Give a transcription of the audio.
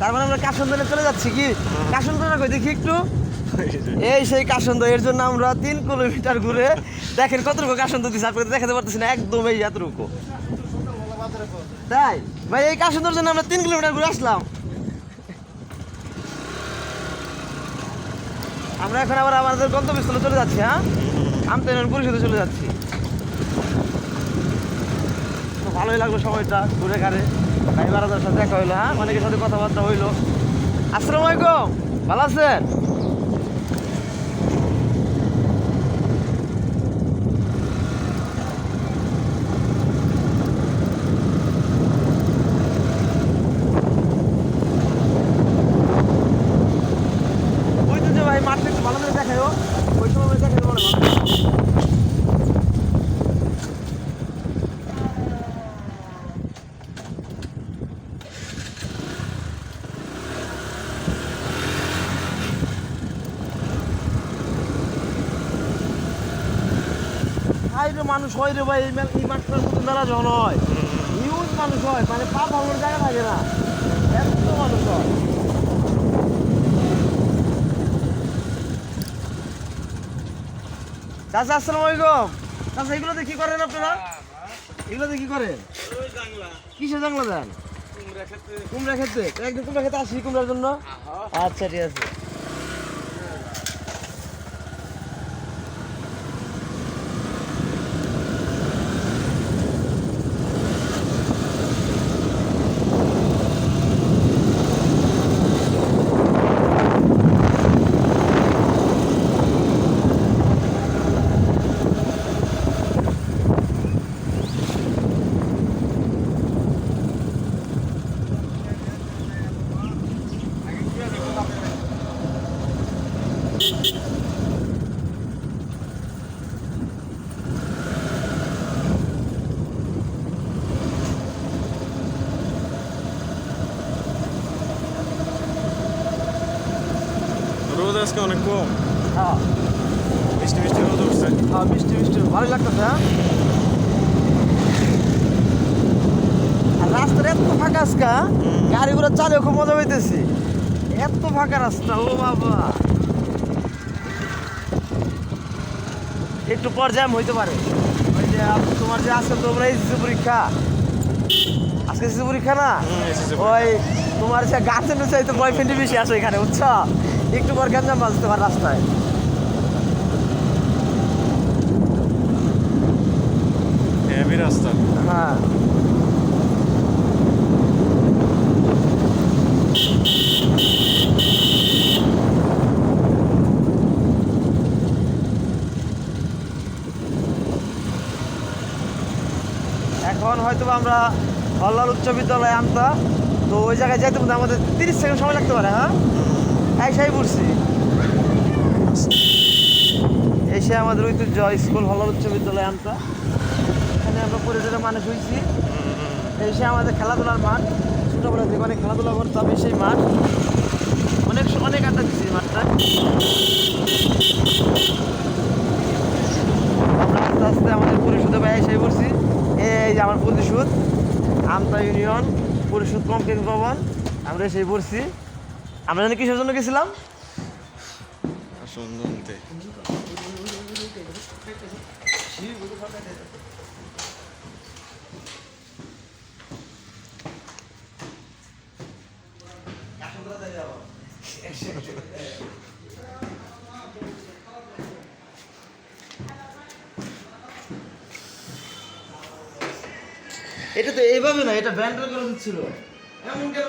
তার মানে আমরা কাশন্দনে চলে যাচ্ছি কি? কাশন্দনা কই দেখি একটু। এই সেই কাশন্দ, এর জন্য আমরা 3 কিলোমিটার ঘুরে দেখেন কতটুকু কাশন্দ দিচ্ছে, আপনাদের দেখাতে পারতেছি না, একদম এই এতটুকু। তাই ভাই এই কাশন্দর জন্য আমরা 3 কিলোমিটার ঘুরে আসলাম। আমরা এখন আবার আমাদের গন্তব্যস্থলে চলে যাচ্ছি। হ্যাঁ, আমতলী পরিষদে চলে যাচ্ছি। তো ভালোই লাগলো সময়টা ঘুরে ঘাড়ে, ভাই বারাদার সাথে দেখা হইলো। হ্যাঁ, অনেকের সাথে কথাবার্তা হইলো। আসসালামু আলাইকুম, ভালো আছেন? ওই তো যে ভাই মাঠটা একটু ভালো করে দেখাও, ওই সময় দেখাতে পারো। হাই রে মানুষ হয় রে ভাই, এই মাঠটার মতো মেলা যখন হয় হিউজ মানুষ হয়, মানে পা ভাঙার জায়গা থাকে না, এত মানুষ হয়। চাচা আসসালামু আলাইকুম। চাচা এগুলোতে কি করেন আপনারা? এগুলোতে কি করেন? কিসে জাংলা দেন? কুমড়া খেতে। একদিন কুমড়া খেতে আসি কুমড়ার জন্য। আচ্ছা ঠিক আছে। রোদ আজকে অনেক কম, হ্যাঁ মিষ্টি মিষ্টি রোদ উঠছে। হ্যাঁ, মিষ্টি মিষ্টি ভালো লাগতেছে। হ্যাঁ, আর রাস্তার এত ফাঁকা আজকা, গাড়িগুলো চালিয়ে খুব মজা পাইতেছি। এত ফাঁকা রাস্তা, ও বাবা, একটু পর জ্যাম হইতে পারে। ওই যে তোমার যে আছে তোমরা এসএসসি পরীক্ষা, আজকে এসএসসি পরীক্ষা না, ওই তোমার সে গার্জেনের চাইতে বয়ফ্রেন্ডই বেশি আসে এখানে, বুঝছো? একটু পর গ্যাঞ্জাম বাজতে পারে রাস্তায়। হেভি রাস্তা। হ্যাঁ, এখন হয়তো আমরা হল্লাল উচ্চ বিদ্যালয়ে আমতা, তো ওই জায়গায় যাইতে মধ্যে আমাদের 30 সেকেন্ড সময় লাগতে পারে। হ্যাঁ, এসাই পড়ছি, এসে আমাদের ঐতিহ্য স্কুল হল্লাল উচ্চ বিদ্যালয়ে আমতা, এখানে আমরা পরিবারের মানুষ হয়েছি। এসে আমাদের খেলাধুলার মাঠ, ছোটোবেলা থেকে অনেক খেলাধুলা করতাম, সেই মাঠ অনেক অনেক আড্ডা দিচ্ছি এই মাঠটা। আমরা আস্তে আস্তে আমাদের পরিষদে বাইরে এসে পড়ছি। এই যে আমার পরিষদ, আমতা ইউনিয়ন পরিষদ কমপ্লেক্স ভবন, আমরা এসে পড়ছি। আমরা জানি কিসের জন্য গেছিলাম? সুন্দর। এটা তো এইভাবে না, এটা ব্যান্ডেল করে দিচ্ছিল এমন কেন?